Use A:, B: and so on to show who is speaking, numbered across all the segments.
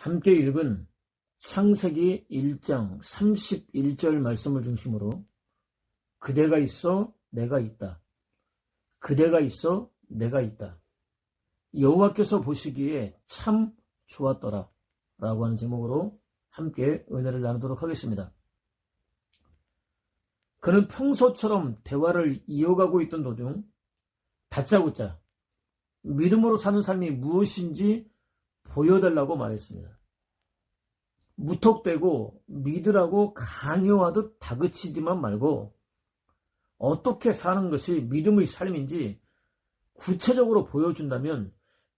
A: 함께 읽은 창세기 1장 31절 말씀을 중심으로 그대가 있어 내가 있다. 그대가 있어 내가 있다. 여호와께서 보시기에 참 좋았더라 라고 하는 제목으로 함께 은혜를 나누도록 하겠습니다. 그는 평소처럼 대화를 이어가고 있던 도중 다짜고짜 믿음으로 사는 삶이 무엇인지 보여달라고 말했습니다. 무턱대고 믿으라고 강요하듯 다그치지만 말고 어떻게 사는 것이 믿음의 삶인지 구체적으로 보여준다면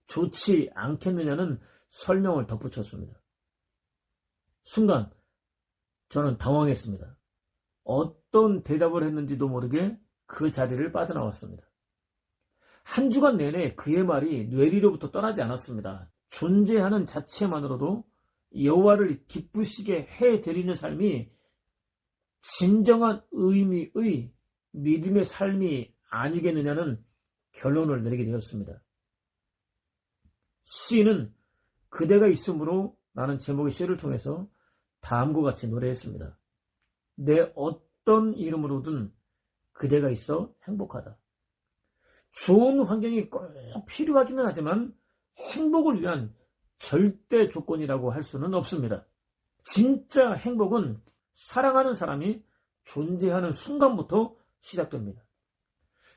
A: 좋지 않겠느냐는 설명을 덧붙였습니다. 순간 저는 당황했습니다. 어떤 대답을 했는지도 모르게 그 자리를 빠져나왔습니다. 한 주간 내내 그의 말이 뇌리로부터 떠나지 않았습니다. 존재하는 자체만으로도 여호와를 기쁘시게 해드리는 삶이 진정한 의미의 믿음의 삶이 아니겠느냐는 결론을 내리게 되었습니다. 시인은 그대가 있으므로 라는 제목의 시를 통해서 다음과 같이 노래했습니다. 내 어떤 이름으로든 그대가 있어 행복하다. 좋은 환경이 꼭 필요하기는 하지만 행복을 위한 절대 조건이라고 할 수는 없습니다. 진짜 행복은 사랑하는 사람이 존재하는 순간부터 시작됩니다.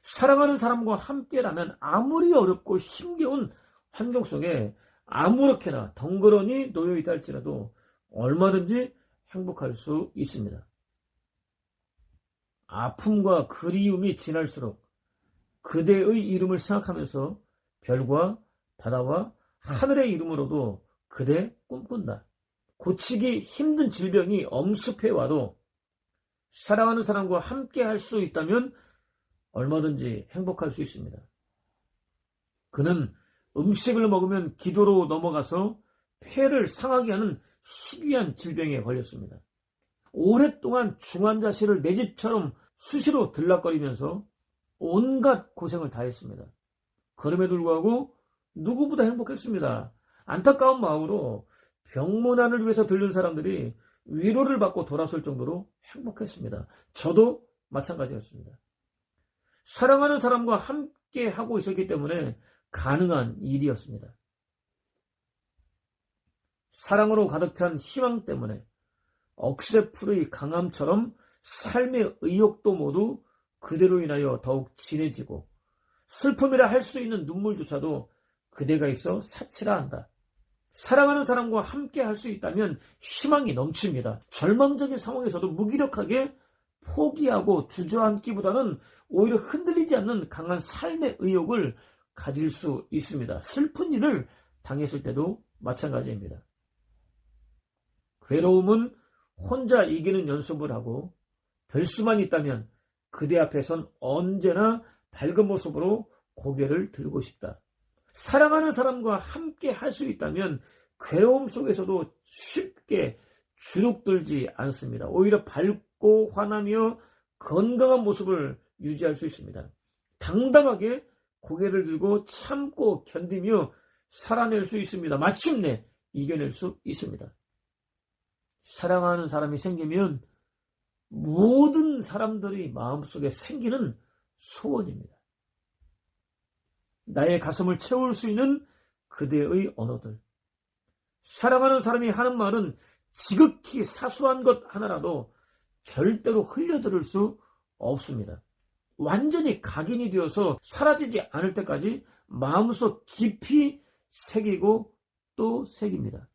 A: 사랑하는 사람과 함께라면 아무리 어렵고 힘겨운 환경 속에 아무렇게나 덩그러니 놓여있다 할지라도 얼마든지 행복할 수 있습니다. 아픔과 그리움이 지날수록 그대의 이름을 생각하면서 별과 바다와 하늘의 이름으로도 그대 꿈꾼다. 고치기 힘든 질병이 엄습해와도 사랑하는 사람과 함께 할 수 있다면 얼마든지 행복할 수 있습니다. 그는 음식을 먹으면 기도로 넘어가서 폐를 상하게 하는 희귀한 질병에 걸렸습니다. 오랫동안 중환자실을 내 집처럼 수시로 들락거리면서 온갖 고생을 다했습니다. 그럼에도 불구하고 누구보다 행복했습니다. 안타까운 마음으로 병문안을 위해서 들른 사람들이 위로를 받고 돌아설 정도로 행복했습니다. 저도 마찬가지였습니다. 사랑하는 사람과 함께 하고 있었기 때문에 가능한 일이었습니다. 사랑으로 가득 찬 희망 때문에 억새풀의 강함처럼 삶의 의욕도 모두 그대로 인하여 더욱 진해지고 슬픔이라 할 수 있는 눈물조차도 그대가 있어 사치라 한다. 사랑하는 사람과 함께 할 수 있다면 희망이 넘칩니다. 절망적인 상황에서도 무기력하게 포기하고 주저앉기보다는 오히려 흔들리지 않는 강한 삶의 의욕을 가질 수 있습니다. 슬픈 일을 당했을 때도 마찬가지입니다. 괴로움은 혼자 이기는 연습을 하고 될 수만 있다면 그대 앞에선 언제나 밝은 모습으로 고개를 들고 싶다. 사랑하는 사람과 함께 할 수 있다면 괴로움 속에서도 쉽게 주눅들지 않습니다. 오히려 밝고 환하며 건강한 모습을 유지할 수 있습니다. 당당하게 고개를 들고 참고 견디며 살아낼 수 있습니다. 마침내 이겨낼 수 있습니다. 사랑하는 사람이 생기면 모든 사람들이 마음속에 생기는 소원입니다. 나의 가슴을 채울 수 있는 그대의 언어들. 사랑하는 사람이 하는 말은 지극히 사소한 것 하나라도 절대로 흘려들을 수 없습니다. 완전히 각인이 되어서 사라지지 않을 때까지 마음속 깊이 새기고 또 새깁니다.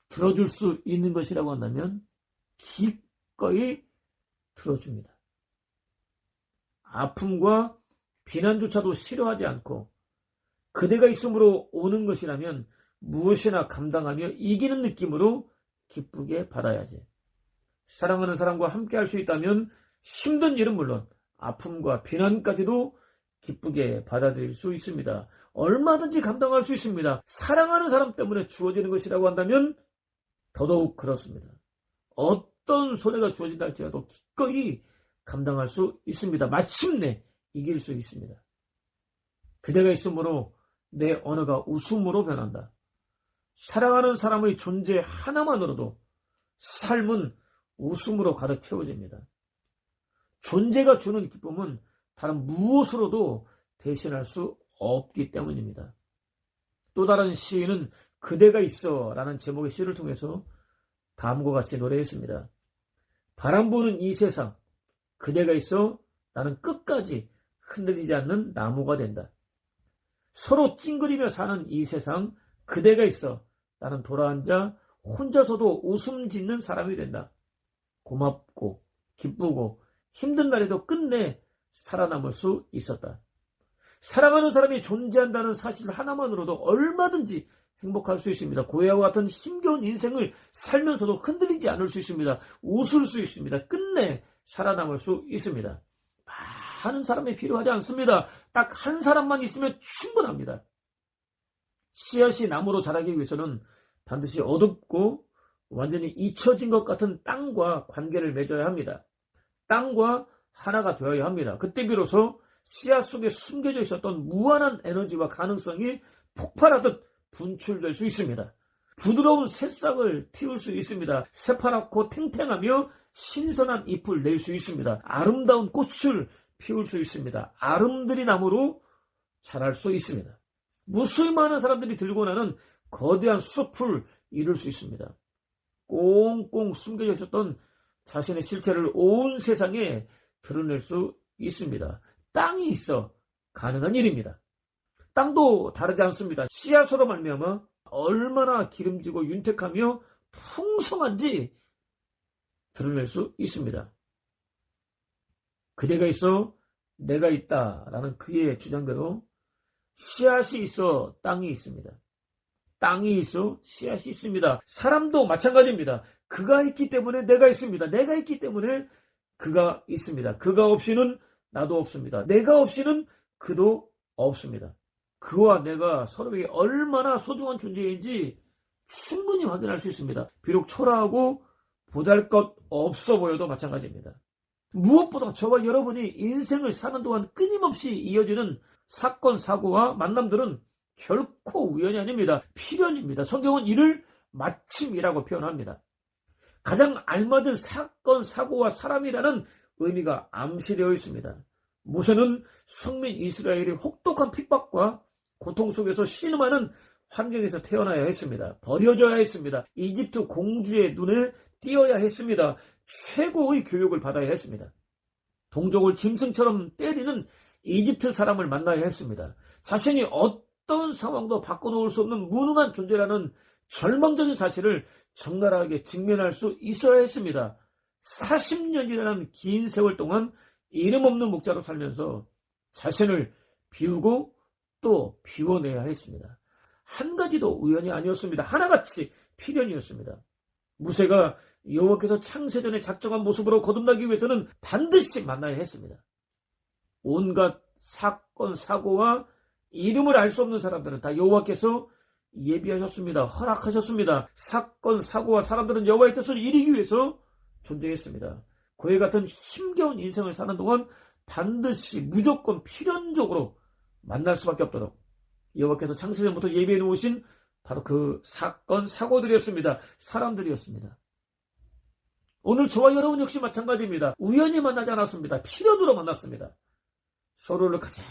A: 들어줄 수 있는 것이라고 한다면 기꺼이 들어줍니다. 아픔과 비난조차도 싫어하지 않고 그대가 있음으로 오는 것이라면 무엇이나 감당하며 이기는 느낌으로 기쁘게 받아야지. 사랑하는 사람과 함께 할 수 있다면 힘든 일은 물론 아픔과 비난까지도 기쁘게 받아들일 수 있습니다. 얼마든지 감당할 수 있습니다. 사랑하는 사람 때문에 주어지는 것이라고 한다면 더더욱 그렇습니다. 어떤 손해가 주어진다 할지라도 기꺼이 감당할 수 있습니다. 마침내 이길 수 있습니다. 그대가 있으므로 내 언어가 웃음으로 변한다. 사랑하는 사람의 존재 하나만으로도 삶은 웃음으로 가득 채워집니다. 존재가 주는 기쁨은 다른 무엇으로도 대신할 수 없기 때문입니다. 또 다른 시인은 그대가 있어 라는 제목의 시를 통해서 다음과 같이 노래했습니다. 바람 부는 이 세상, 그대가 있어 나는 끝까지 흔들리지 않는 나무가 된다. 서로 찡그리며 사는 이 세상, 그대가 있어 나는 돌아앉아 혼자서도 웃음 짓는 사람이 된다. 고맙고 기쁘고 힘든 날에도 끝내 살아남을 수 있었다. 사랑하는 사람이 존재한다는 사실 하나만으로도 얼마든지 행복할 수 있습니다. 고해와 같은 힘겨운 인생을 살면서도 흔들리지 않을 수 있습니다. 웃을 수 있습니다. 끝내 살아남을 수 있습니다. 많은 사람이 필요하지 않습니다. 딱 한 사람만 있으면 충분합니다. 씨앗이 나무로 자라기 위해서는 반드시 어둡고 완전히 잊혀진 것 같은 땅과 관계를 맺어야 합니다. 땅과 하나가 되어야 합니다. 그때 비로소 씨앗 속에 숨겨져 있었던 무한한 에너지와 가능성이 폭발하듯 분출될 수 있습니다. 부드러운 새싹을 틔울 수 있습니다. 새파랗고 탱탱하며 신선한 잎을 낼 수 있습니다. 아름다운 꽃을 피울 수 있습니다. 아름드리 나무로 자랄 수 있습니다. 무수히 많은 사람들이 들고 나는 거대한 숲을 이룰 수 있습니다. 꽁꽁 숨겨져 있었던 자신의 실체를 온 세상에 드러낼 수 있습니다. 땅이 있어 가능한 일입니다. 땅도 다르지 않습니다. 씨앗으로 말미암아 얼마나 기름지고 윤택하며 풍성한지 드러낼 수 있습니다. 그대가 있어 내가 있다라는 그의 주장대로 씨앗이 있어 땅이 있습니다. 땅이 있어 씨앗이 있습니다. 사람도 마찬가지입니다. 그가 있기 때문에 내가 있습니다. 내가 있기 때문에 그가 있습니다. 그가 없이는 나도 없습니다. 내가 없이는 그도 없습니다. 그와 내가 서로에게 얼마나 소중한 존재인지 충분히 확인할 수 있습니다. 비록 초라하고 보잘것없어 보여도 마찬가지입니다. 무엇보다 저와 여러분이 인생을 사는 동안 끊임없이 이어지는 사건, 사고와 만남들은 결코 우연이 아닙니다. 필연입니다. 성경은 이를 마침이라고 표현합니다. 가장 알맞은 사건, 사고와 사람이라는 의미가 암시되어 있습니다. 모세는 성민 이스라엘의 혹독한 핍박과 고통 속에서 신음하는 환경에서 태어나야 했습니다. 버려져야 했습니다. 이집트 공주의 눈에 띄어야 했습니다. 최고의 교육을 받아야 했습니다. 동족을 짐승처럼 때리는 이집트 사람을 만나야 했습니다. 자신이 어떤 상황도 바꿔놓을 수 없는 무능한 존재라는 절망적인 사실을 적나라하게 직면할 수 있어야 했습니다. 40년이라는 긴 세월 동안 이름 없는 목자로 살면서 자신을 비우고 또 비워내야 했습니다. 한 가지도 우연이 아니었습니다. 하나같이 필연이었습니다. 모세가 여호와께서 창세전에 작정한 모습으로 거듭나기 위해서는 반드시 만나야 했습니다. 온갖 사건, 사고와 이름을 알 수 없는 사람들은 다 여호와께서 예비하셨습니다. 허락하셨습니다. 사건, 사고와 사람들은 여호와의 뜻을 이루기 위해서 존재했습니다. 그와 같은 힘겨운 인생을 사는 동안 반드시 무조건 필연적으로 만날 수밖에 없도록 여호와께서 창세전부터 예비해 놓으신 바로 그 사건, 사고들이었습니다. 사람들이었습니다. 오늘 저와 여러분 역시 마찬가지입니다. 우연히 만나지 않았습니다. 필연으로 만났습니다. 서로를 가장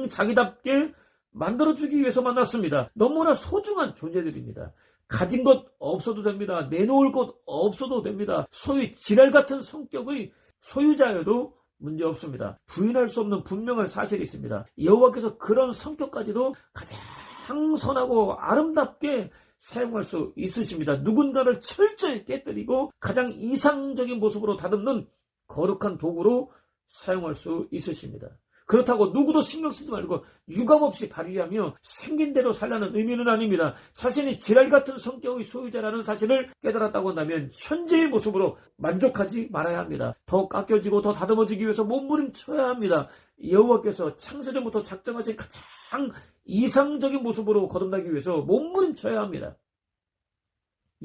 A: 자기답게 만들어주기 위해서 만났습니다. 너무나 소중한 존재들입니다. 가진 것 없어도 됩니다. 내놓을 것 없어도 됩니다. 소위 지랄 같은 성격의 소유자여도 문제없습니다. 부인할 수 없는 분명한 사실이 있습니다. 여호와께서 그런 성격까지도 가장 선하고 아름답게 사용할 수 있으십니다. 누군가를 철저히 깨뜨리고 가장 이상적인 모습으로 다듬는 거룩한 도구로 사용할 수 있으십니다. 그렇다고 누구도 신경 쓰지 말고 유감없이 발휘하며 생긴 대로 살라는 의미는 아닙니다. 자신이 지랄 같은 성격의 소유자라는 사실을 깨달았다고 한다면 현재의 모습으로 만족하지 말아야 합니다. 더 깎여지고 더 다듬어지기 위해서 몸부림쳐야 합니다. 여호와께서 창세전부터 작정하신 가장 이상적인 모습으로 거듭나기 위해서 몸부림쳐야 합니다.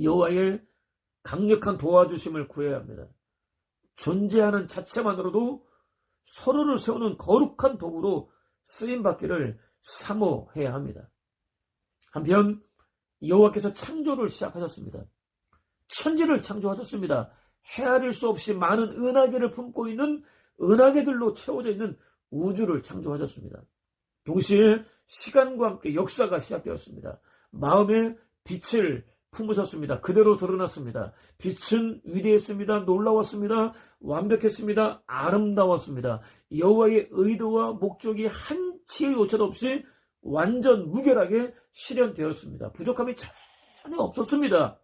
A: 여호와의 강력한 도와주심을 구해야 합니다. 존재하는 자체만으로도 서로를 세우는 거룩한 도구로 쓰임받기를 사모해야 합니다. 한편 여호와께서 창조를 시작하셨습니다. 천지를 창조하셨습니다. 헤아릴 수 없이 많은 은하계를 품고 있는 은하계들로 채워져 있는 우주를 창조하셨습니다. 동시에 시간과 함께 역사가 시작되었습니다. 마음에 빛을 품으셨습니다. 그대로 드러났습니다. 빛은 위대했습니다. 놀라웠습니다. 완벽했습니다. 아름다웠습니다. 여호와의 의도와 목적이 한치의 오차도 없이 완전 무결하게 실현되었습니다. 부족함이 전혀 없었습니다.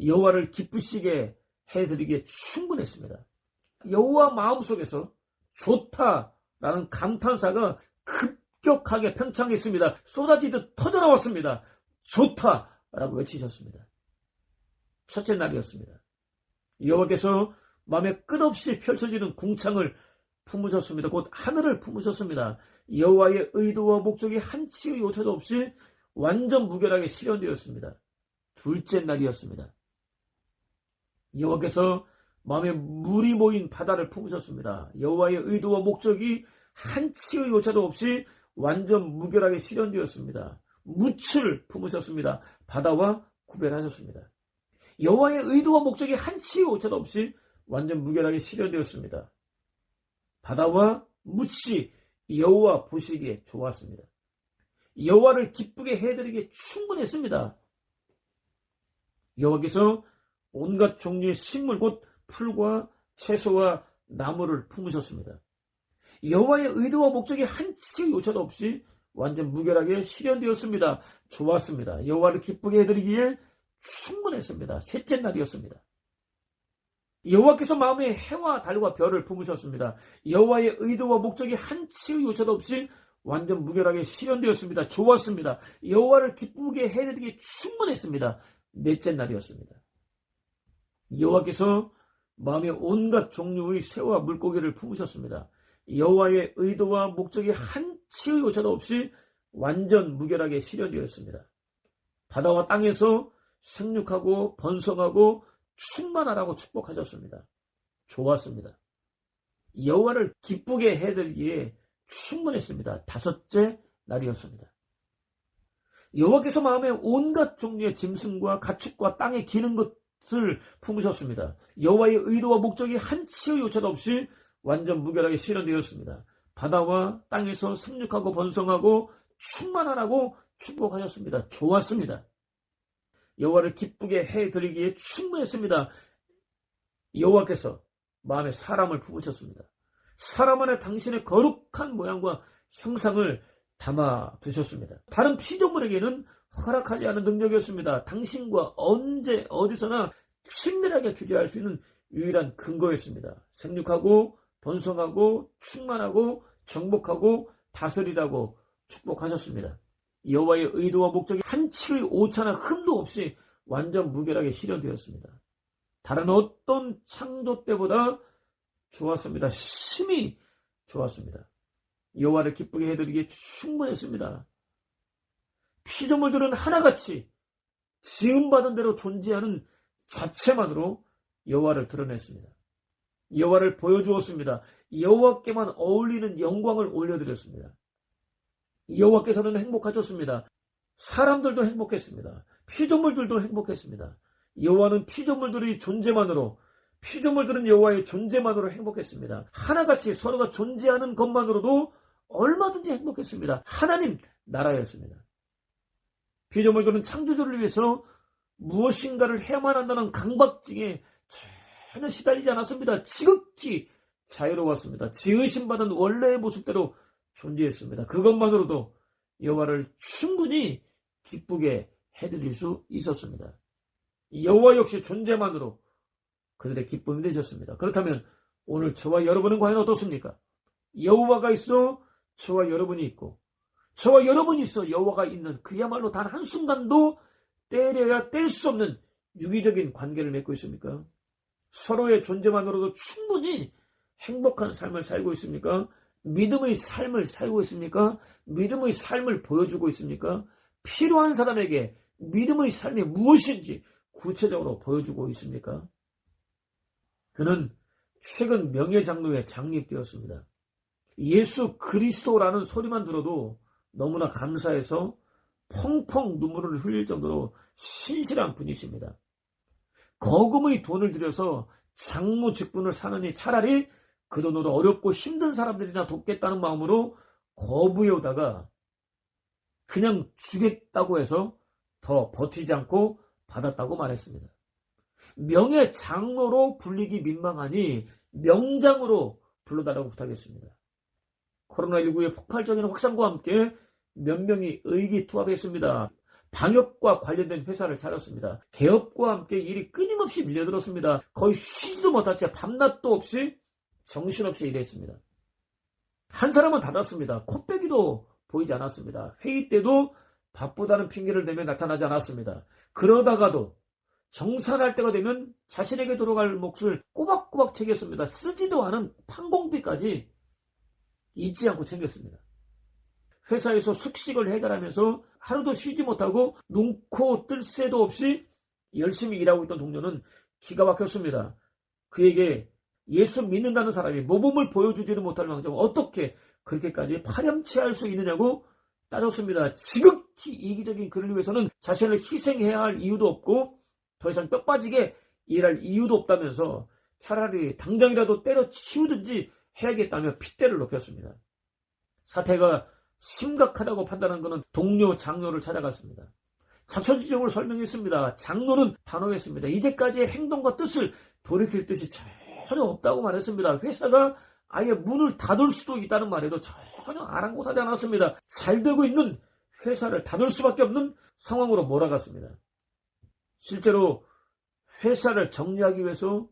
A: 여호와를 기쁘시게 해드리기에 충분했습니다. 여호와 마음속에서 좋다라는 감탄사가 급격하게 팽창했습니다. 쏟아지듯 터져나왔습니다. 좋다라고 외치셨습니다. 첫째 날이었습니다. 여호와께서 마음에 끝없이 펼쳐지는 궁창을 품으셨습니다. 곧 하늘을 품으셨습니다. 여호와의 의도와 목적이 한치의 오차도 없이 완전 무결하게 실현되었습니다. 둘째 날이었습니다. 여호와께서 마음에 물이 모인 바다를 품으셨습니다. 여호와의 의도와 목적이 한치의 오차도 없이 완전 무결하게 실현되었습니다. 묻을 품으셨습니다. 바다와 구별하셨습니다. 여호와의 의도와 목적이 한치의 오차도 없이 완전 무결하게 실현되었습니다. 바다와 묻이 여호와 보시기에 좋았습니다. 여호와를 기쁘게 해드리기에 충분했습니다. 여호와께서 온갖 종류의 식물 곧 풀과 채소와 나무를 품으셨습니다. 여호와의 의도와 목적이 한치의 오차도 없이 완전 무결하게 실현되었습니다. 좋았습니다. 여호와를 기쁘게 해드리기에 충분했습니다. 셋째 날이었습니다. 여호와께서 마음에 해와 달과 별을 품으셨습니다. 여호와의 의도와 목적이 한치의 오차도 없이 완전 무결하게 실현되었습니다. 좋았습니다. 여호와를 기쁘게 해드리기에 충분했습니다. 넷째 날이었습니다. 여호와께서 마음에 온갖 종류의 새와 물고기를 품으셨습니다. 여호와의 의도와 목적이 한치의 오차도 없이 완전 무결하게 실현되었습니다. 바다와 땅에서 생육하고 번성하고 충만하라고 축복하셨습니다. 좋았습니다. 여호와를 기쁘게 해드리기에 충분했습니다. 다섯째 날이었습니다. 여호와께서 마음에 온갖 종류의 짐승과 가축과 땅에 기는 것을 품으셨습니다. 여호와의 의도와 목적이 한치의 오차도 없이 완전 무결하게 실현되었습니다. 바다와 땅에서 생육하고 번성하고 충만하라고 축복하셨습니다. 좋았습니다. 여호와를 기쁘게 해드리기에 충분했습니다. 여호와께서 마음에 사람을 품으셨습니다. 사람 안에 당신의 거룩한 모양과 형상을 담아 두셨습니다. 다른 피조물에게는 허락하지 않은 능력이었습니다. 당신과 언제 어디서나 친밀하게 교제할 수 있는 유일한 근거였습니다. 생육하고 번성하고 충만하고 정복하고 다스리라고 축복하셨습니다. 여호와의 의도와 목적이 한치의 오차나 흠도 없이 완전 무결하게 실현되었습니다. 다른 어떤 창조 때보다 좋았습니다. 심히 좋았습니다. 여호와를 기쁘게 해드리기에 충분했습니다. 피조물들은 하나같이 지음받은 대로 존재하는 자체만으로 여호와를 드러냈습니다. 여호와를 보여주었습니다. 여호와께만 어울리는 영광을 올려드렸습니다. 여호와께서는 행복하셨습니다. 사람들도 행복했습니다. 피조물들도 행복했습니다. 여호와는 피조물들의 존재만으로, 피조물들은 여호와의 존재만으로 행복했습니다. 하나같이 서로가 존재하는 것만으로도 얼마든지 행복했습니다. 하나님 나라였습니다. 피조물들은 창조주를 위해서 무엇인가를 해야만 한다는 강박증에 전혀 시달리지 않았습니다. 지극히 자유로웠습니다. 지으심받은 원래의 모습대로 존재했습니다. 그것만으로도 여호와를 충분히 기쁘게 해드릴 수 있었습니다. 여호와 역시 존재만으로 그들의 기쁨이 되셨습니다. 그렇다면 오늘 저와 여러분은 과연 어떻습니까? 여호와가 있어 저와 여러분이 있고, 저와 여러분이 있어 여호와가 있는, 그야말로 단 한순간도 떼려야 뗄 수 없는 유기적인 관계를 맺고 있습니까? 서로의 존재만으로도 충분히 행복한 삶을 살고 있습니까? 믿음의 삶을 살고 있습니까? 믿음의 삶을 보여주고 있습니까? 필요한 사람에게 믿음의 삶이 무엇인지 구체적으로 보여주고 있습니까? 그는 최근 명예장로에 장립되었습니다. 예수 그리스도라는 소리만 들어도 너무나 감사해서 펑펑 눈물을 흘릴 정도로 신실한 분이십니다. 거금의 돈을 들여서 장로 직분을 사느니 차라리 그 돈으로 어렵고 힘든 사람들이나 돕겠다는 마음으로 거부해 오다가 그냥 주겠다고 해서 더 버티지 않고 받았다고 말했습니다. 명예 장로로 불리기 민망하니 명장으로 불러달라고 부탁했습니다. 코로나19의 폭발적인 확산과 함께 몇 명이 의기투합했습니다. 방역과 관련된 회사를 차렸습니다. 개업과 함께 일이 끊임없이 밀려들었습니다. 거의 쉬지도 못한 채 밤낮도 없이 정신없이 일했습니다. 한 사람은 닫았습니다. 코빼기도 보이지 않았습니다. 회의 때도 바쁘다는 핑계를 대며 나타나지 않았습니다. 그러다가도 정산할 때가 되면 자신에게 돌아갈 몫을 꼬박꼬박 챙겼습니다. 쓰지도 않은 판공비까지 잊지 않고 챙겼습니다. 회사에서 숙식을 해결하면서 하루도 쉬지 못하고 눈코 뜰 새도 없이 열심히 일하고 있던 동료는 기가 막혔습니다. 그에게 예수 믿는다는 사람이 모범을 보여주지도 못할 망정 어떻게 그렇게까지 파렴치할 수 있느냐고 따졌습니다. 지극히 이기적인 그를 위해서는 자신을 희생해야 할 이유도 없고 더 이상 뼈 빠지게 일할 이유도 없다면서 차라리 당장이라도 때려치우든지 해야겠다며 핏대를 높였습니다. 사태가 심각하다고 판단한 그는 동료 장로를 찾아갔습니다. 자초지종을 설명했습니다. 장로는 단호했습니다. 이제까지의 행동과 뜻을 돌이킬 뜻이 전혀 없다고 말했습니다. 회사가 아예 문을 닫을 수도 있다는 말에도 전혀 아랑곳하지 않았습니다. 잘 되고 있는 회사를 닫을 수밖에 없는 상황으로 몰아갔습니다. 실제로 회사를 정리하기 위해서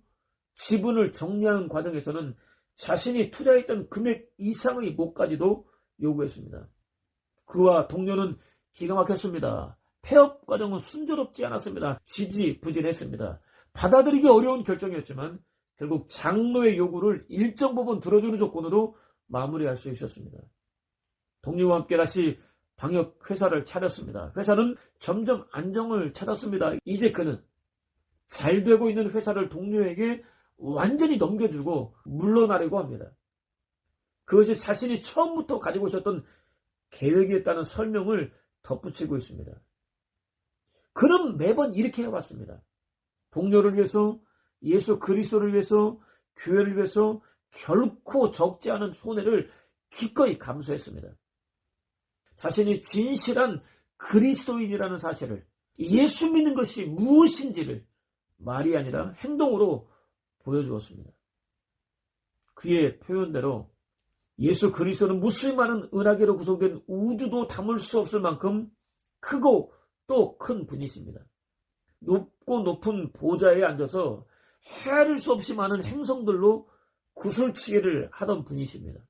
A: 지분을 정리하는 과정에서는 자신이 투자했던 금액 이상의 몫까지도 요구했습니다. 그와 동료는 기가 막혔습니다. 폐업 과정은 순조롭지 않았습니다. 지지부진했습니다. 받아들이기 어려운 결정이었지만 결국 장로의 요구를 일정 부분 들어주는 조건으로 마무리할 수 있었습니다. 동료와 함께 다시 방역 회사를 차렸습니다. 회사는 점점 안정을 찾았습니다. 이제 그는 잘 되고 있는 회사를 동료에게 완전히 넘겨주고 물러나려고 합니다. 그것이 자신이 처음부터 가지고 있었던 계획이었다는 설명을 덧붙이고 있습니다. 그는 매번 이렇게 해왔습니다. 동료를 위해서, 예수 그리스도를 위해서, 교회를 위해서 결코 적지 않은 손해를 기꺼이 감수했습니다. 자신이 진실한 그리스도인이라는 사실을, 예수 믿는 것이 무엇인지를 말이 아니라 행동으로 보여주었습니다. 그의 표현대로 예수 그리스도는 무수히 많은 은하계로 구성된 우주도 담을 수 없을 만큼 크고 또 큰 분이십니다. 높고 높은 보좌에 앉아서 헤아릴 수 없이 많은 행성들로 구슬치기를 하던 분이십니다.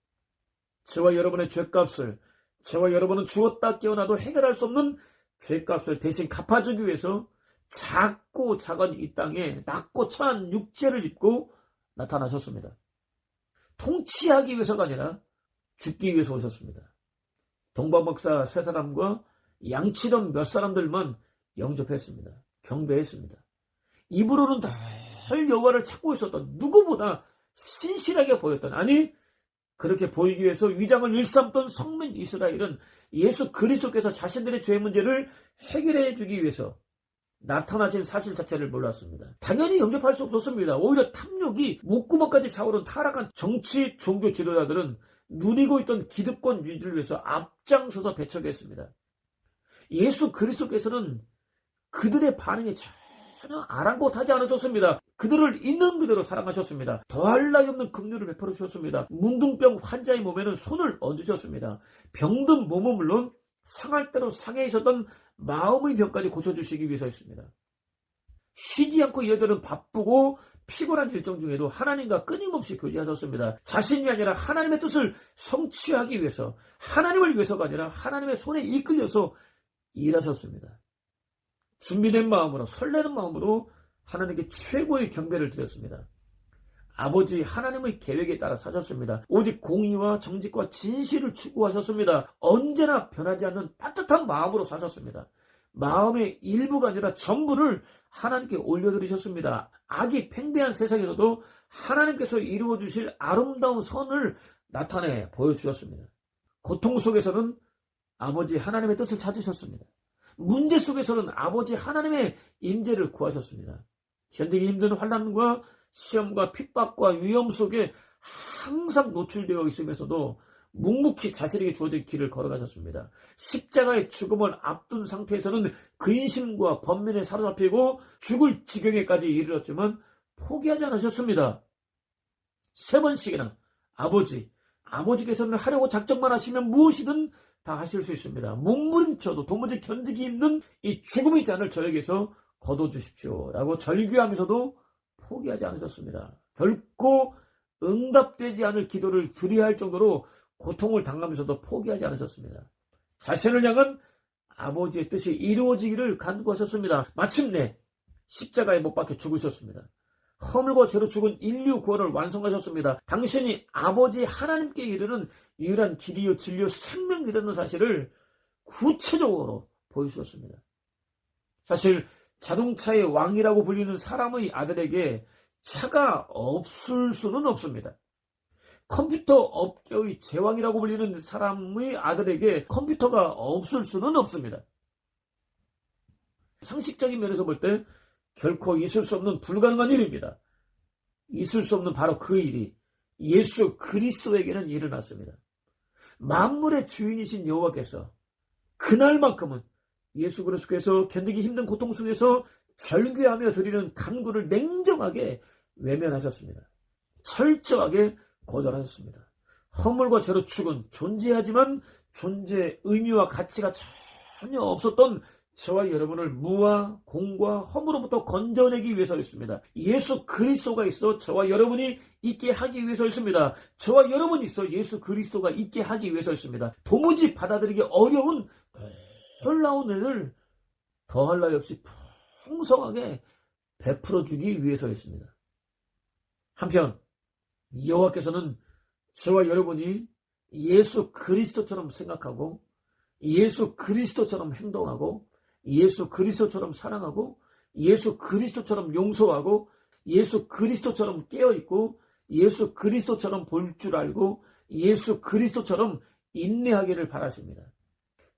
A: 저와 여러분의 죄값을, 저와 여러분은 죽었다 깨어나도 해결할 수 없는 죄값을 대신 갚아주기 위해서 작고 작은 이 땅에 낮고 천한 육체를 입고 나타나셨습니다. 통치하기 위해서가 아니라 죽기 위해서 오셨습니다. 동방박사 세 사람과 양치던 몇 사람들만 영접했습니다. 경배했습니다. 입으로는 늘 여호와를 찾고 있었던, 누구보다 신실하게 보였던, 아니 그렇게 보이기 위해서 위장을 일삼던 성민 이스라엘은 예수 그리스도께서 자신들의 죄 문제를 해결해 주기 위해서 나타나신 사실 자체를 몰랐습니다. 당연히 영접할 수 없었습니다. 오히려 탐욕이 목구멍까지 차오른 타락한 정치 종교 지도자들은 누리고 있던 기득권 유지를 위해서 앞장서서 배척했습니다. 예수 그리스도께서는 그들의 반응에 전혀 아랑곳하지 않으셨습니다. 그들을 있는 그대로 사랑하셨습니다. 더할 나위 없는 긍휼을 베풀어 주셨습니다. 문둥병 환자의 몸에는 손을 얹으셨습니다. 병든 몸은 물론 상할 대로 상해 있었던 마음의 병까지 고쳐주시기 위해서였습니다. 쉬지 않고 이어지는 바쁘고 피곤한 일정 중에도 하나님과 끊임없이 교제하셨습니다. 자신이 아니라 하나님의 뜻을 성취하기 위해서, 하나님을 위해서가 아니라 하나님의 손에 이끌려서 일하셨습니다. 준비된 마음으로, 설레는 마음으로 하나님께 최고의 경배를 드렸습니다. 아버지 하나님의 계획에 따라 사셨습니다. 오직 공의와 정직과 진실을 추구하셨습니다. 언제나 변하지 않는 따뜻한 마음으로 사셨습니다. 마음의 일부가 아니라 전부를 하나님께 올려드리셨습니다. 악이 팽배한 세상에서도 하나님께서 이루어 주실 아름다운 선을 나타내 보여주셨습니다. 고통 속에서는 아버지 하나님의 뜻을 찾으셨습니다. 문제 속에서는 아버지 하나님의 임재를 구하셨습니다. 견디기 힘든 환난과 시험과 핍박과 위험 속에 항상 노출되어 있으면서도 묵묵히 자신에게 주어진 길을 걸어가셨습니다. 십자가의 죽음을 앞둔 상태에서는 근심과 번민에 사로잡히고 죽을 지경에까지 이르렀지만 포기하지 않으셨습니다. 3번씩이나 아버지께서는 하려고 작정만 하시면 무엇이든 다 하실 수 있습니다. 몸부림쳐도 도무지 견디기 힘든 이 죽음의 잔을 저에게서 거둬주십시오 라고 절규하면서도 포기하지 않으셨습니다. 결코 응답되지 않을 기도를 드려야 할 정도로 고통을 당하면서도 포기하지 않으셨습니다. 자신을 향한 아버지의 뜻이 이루어지기를 간구하셨습니다. 마침내 십자가에 못 박혀 죽으셨습니다. 허물과 죄로 죽은 인류 구원을 완성하셨습니다. 당신이 아버지 하나님께 이르는 유일한 길이요 진리요 생명이라는 사실을 구체적으로 보여주셨습니다. 사실 자동차의 왕이라고 불리는 사람의 아들에게 차가 없을 수는 없습니다. 컴퓨터 업계의 제왕이라고 불리는 사람의 아들에게 컴퓨터가 없을 수는 없습니다. 상식적인 면에서 볼 때 결코 있을 수 없는 불가능한 일입니다. 있을 수 없는 바로 그 일이 예수 그리스도에게는 일어났습니다. 만물의 주인이신 여호와께서 그날만큼은 예수 그리스도께서 견디기 힘든 고통 속에서 절규하며 드리는 간구를 냉정하게 외면하셨습니다. 철저하게 거절하셨습니다. 허물과 죄로 죽은 존재하지만 존재의 의미와 가치가 전혀 없었던 저와 여러분을 무와 공과 험으로부터 건져내기 위해서였습니다. 예수 그리스도가 있어 저와 여러분이 있게 하기 위해서였습니다. 저와 여러분이 있어 예수 그리스도가 있게 하기 위해서였습니다. 도무지 받아들이기 어려운 놀라운 은혜를 더할 나위 없이 풍성하게 베풀어주기 위해서였습니다. 한편 여호와께서는 저와 여러분이 예수 그리스도처럼 생각하고 예수 그리스도처럼 행동하고 예수 그리스도처럼 사랑하고 예수 그리스도처럼 용서하고 예수 그리스도처럼 깨어있고 예수 그리스도처럼 볼 줄 알고 예수 그리스도처럼 인내하기를 바라십니다.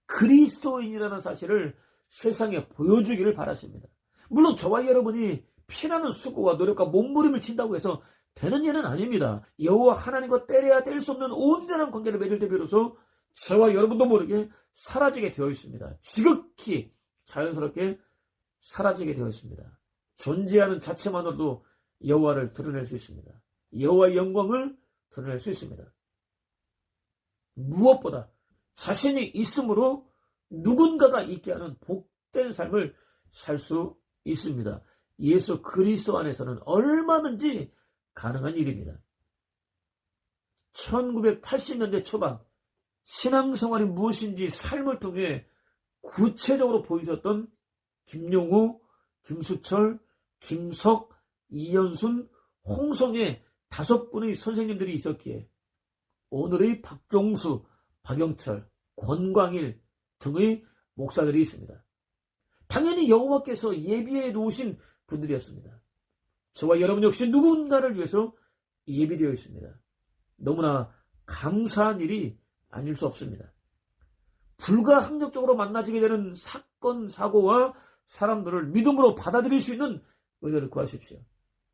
A: 그리스도인이라는 사실을 세상에 보여주기를 바라십니다. 물론 저와 여러분이 피나는 수고와 노력과 몸부림을 친다고 해서 되는 일은 아닙니다. 여호와 하나님과 떼려야 뗄 수 없는 온전한 관계를 맺을 때 비로소 저와 여러분도 모르게 사라지게 되어 있습니다. 지극히 자연스럽게 사라지게 되어 있습니다. 존재하는 자체만으로도 여호와를 드러낼 수 있습니다. 여호와의 영광을 드러낼 수 있습니다. 무엇보다 자신이 있으므로 누군가가 있게 하는 복된 삶을 살 수 있습니다. 예수 그리스도 안에서는 얼마든지 가능한 일입니다. 1980년대 초반 신앙생활이 무엇인지 삶을 통해 구체적으로 보여주셨던 김용우, 김수철, 김석, 이현순, 홍성의 5분의 선생님들이 있었기에 오늘의 박종수, 박영철, 권광일 등의 목사들이 있습니다. 당연히 여호와께서 예비해 놓으신 분들이었습니다. 저와 여러분 역시 누군가를 위해서 예비되어 있습니다. 너무나 감사한 일이 아닐 수 없습니다. 불가항력적으로 만나지게 되는 사건, 사고와 사람들을 믿음으로 받아들일 수 있는 은혜를 구하십시오.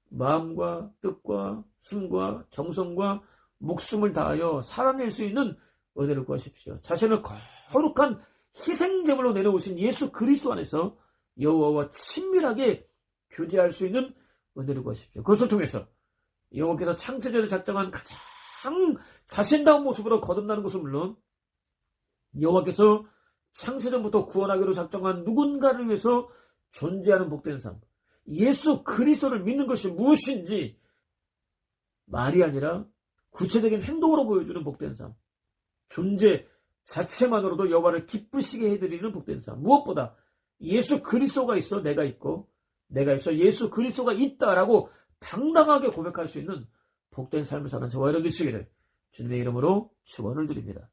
A: 마음과 뜻과 힘과 정성과 목숨을 다하여 살아낼 수 있는 은혜를 구하십시오. 자신을 거룩한 희생제물로 내려오신 예수 그리스도 안에서 여호와와 친밀하게 교제할 수 있는 은혜를 구하십시오. 그것을 통해서 여호와께서 창세전에 작정한 가장 자신다운 모습으로 거듭나는 것은 물론 여호와께서 창세전부터 구원하기로 작정한 누군가를 위해서 존재하는 복된 삶, 예수 그리스도를 믿는 것이 무엇인지 말이 아니라 구체적인 행동으로 보여주는 복된 삶, 존재 자체만으로도 여호와를 기쁘시게 해드리는 복된 삶, 무엇보다 예수 그리스도가 있어 내가 있고 내가 있어 예수 그리스도가 있다라고 당당하게 고백할 수 있는 복된 삶을 사는 저와 여러분 되시기를 주님의 이름으로 축원을 드립니다.